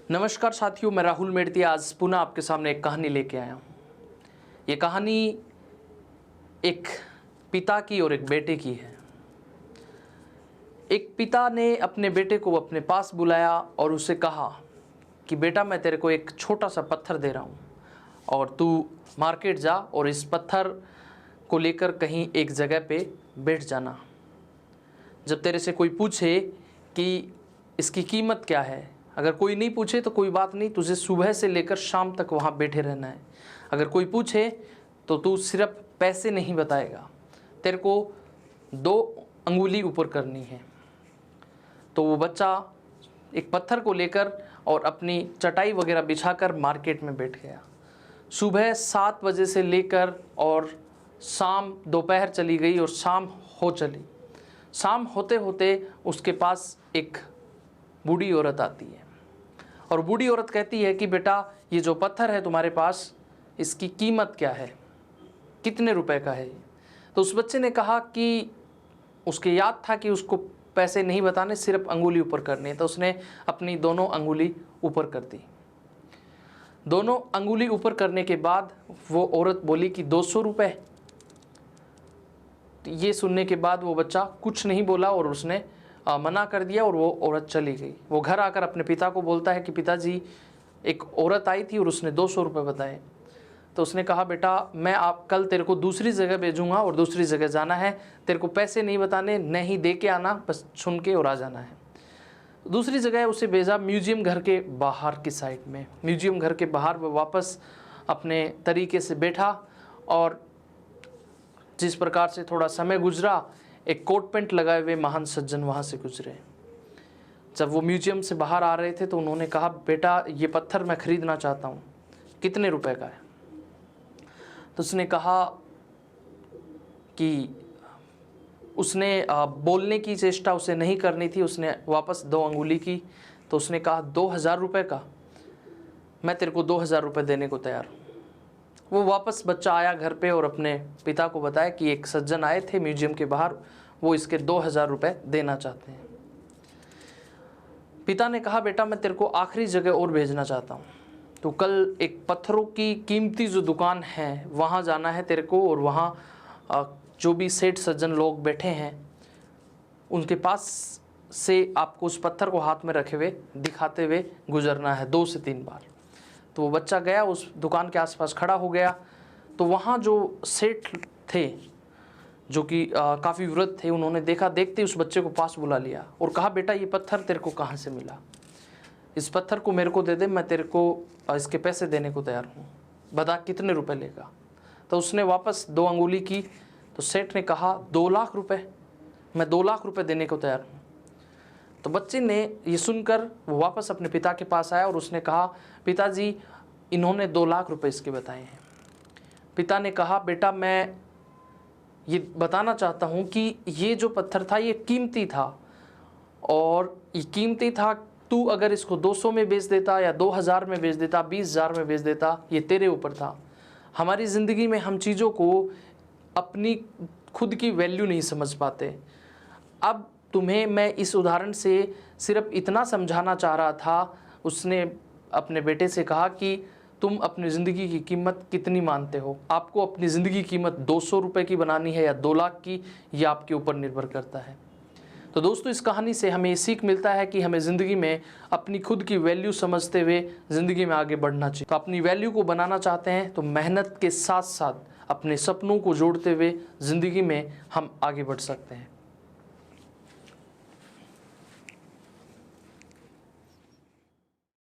नमस्कार साथियों, मैं राहुल मेड़ती आज पुनः आपके सामने एक कहानी लेके आया हूँ। ये कहानी एक पिता की और एक बेटे की है। एक पिता ने अपने बेटे को अपने पास बुलाया और उसे कहा कि बेटा, मैं तेरे को एक छोटा सा पत्थर दे रहा हूँ और तू मार्केट जा और इस पत्थर को लेकर कहीं एक जगह पे बैठ जाना। जब तेरे से कोई पूछे कि इसकी कीमत क्या है, अगर कोई नहीं पूछे तो कोई बात नहीं, तुझे सुबह से लेकर शाम तक वहाँ बैठे रहना है। अगर कोई पूछे तो तू सिर्फ पैसे नहीं बताएगा, तेरे को 2 अंगुली ऊपर करनी है। तो वो बच्चा एक पत्थर को लेकर और अपनी चटाई वगैरह बिछाकर मार्केट में बैठ गया। सुबह 7 बजे से लेकर और शाम दोपहर चली गई और शाम हो चली। शाम होते होते उसके पास एक बूढ़ी औरत आती है और बूढ़ी औरत कहती है कि बेटा, ये जो पत्थर है तुम्हारे पास, इसकी कीमत क्या है, कितने रुपए का है? तो उस बच्चे ने कहा कि उसके याद था कि उसको पैसे नहीं बताने, सिर्फ अंगुली ऊपर करनी है। तो उसने अपनी दोनों अंगुली ऊपर कर दी। दोनों अंगुली ऊपर करने के बाद वो औरत बोली कि 200 रुपये। ये सुनने के बाद वो बच्चा कुछ नहीं बोला और उसने मना कर दिया और वो औरत चली गई। वो घर आकर अपने पिता को बोलता है कि पिताजी, एक औरत आई थी और उसने 200 रुपये बताए। तो उसने कहा, बेटा, मैं कल तेरे को दूसरी जगह भेजूंगा और दूसरी जगह जाना है, तेरे को पैसे नहीं बताने, नहीं दे के आना, बस सुन के और आ जाना है। दूसरी जगह उसे भेजा म्यूजियम घर के बाहर की साइड में। म्यूजियम घर के बाहर वो वापस अपने तरीके से बैठा और जिस प्रकार से थोड़ा समय गुजरा, एक कोट पैंट लगाए हुए महान सज्जन वहाँ से गुजरे। जब वो म्यूजियम से बाहर आ रहे थे तो उन्होंने कहा, बेटा, ये पत्थर मैं खरीदना चाहता हूँ, कितने रुपए का है? तो उसने कहा कि उसने बोलने की चेष्टा उसे नहीं करनी थी। उसने वापस 2 अंगुली की। तो उसने कहा, 2000 रुपये का? मैं तेरे को 2000 रुपये देने को तैयार हूँ। वो वापस बच्चा आया घर पे और अपने पिता को बताया कि एक सज्जन आए थे म्यूजियम के बाहर, वो इसके 2000 रुपये देना चाहते हैं। पिता ने कहा, बेटा, मैं तेरे को आखिरी जगह और भेजना चाहता हूँ। तो कल एक पत्थरों की कीमती जो दुकान है वहाँ जाना है तेरे को, और वहाँ जो भी सेठ सज्जन लोग बैठे हैं उनके पास से आपको उस पत्थर को हाथ में रखे हुए दिखाते हुए गुजरना है 2 से 3 बार। तो वो बच्चा गया, उस दुकान के आसपास खड़ा हो गया। तो वहाँ जो सेठ थे जो कि काफ़ी वृद्ध थे, उन्होंने देखा, देखते उस बच्चे को पास बुला लिया और कहा, बेटा, ये पत्थर तेरे को कहाँ से मिला? इस पत्थर को मेरे को दे दे, मैं तेरे को इसके पैसे देने को तैयार हूँ, बता कितने रुपए लेगा? तो उसने वापस 2 अंगुली की। तो सेठ ने कहा, 2 लाख रुपये, मैं 2 लाख रुपये देने को तैयार हूँ। तो बच्चे ने ये सुनकर वो वापस अपने पिता के पास आया और उसने कहा, पिताजी, इन्होंने 2 लाख रुपए इसके बताए हैं। पिता ने कहा, बेटा, मैं ये बताना चाहता हूँ कि ये जो पत्थर था ये कीमती था, और ये कीमती था। तू अगर इसको 200 में बेच देता या 2000 में बेच देता, 20000 में बेच देता, ये तेरे ऊपर था। हमारी ज़िंदगी में हम चीज़ों को अपनी खुद की वैल्यू नहीं समझ पाते। अब तुम्हें मैं इस उदाहरण से सिर्फ इतना समझाना चाह रहा था। उसने अपने बेटे से कहा कि तुम अपनी ज़िंदगी की कीमत कितनी मानते हो? आपको अपनी ज़िंदगी की कीमत 200 रुपये की बनानी है या 2 लाख की, ये आपके ऊपर निर्भर करता है। तो दोस्तों, इस कहानी से हमें ये सीख मिलता है कि हमें ज़िंदगी में अपनी खुद की वैल्यू समझते हुए ज़िंदगी में आगे बढ़ना चाहिए। तो अपनी वैल्यू को बनाना चाहते हैं तो मेहनत के साथ साथ अपने सपनों को जोड़ते हुए ज़िंदगी में हम आगे बढ़ सकते हैं।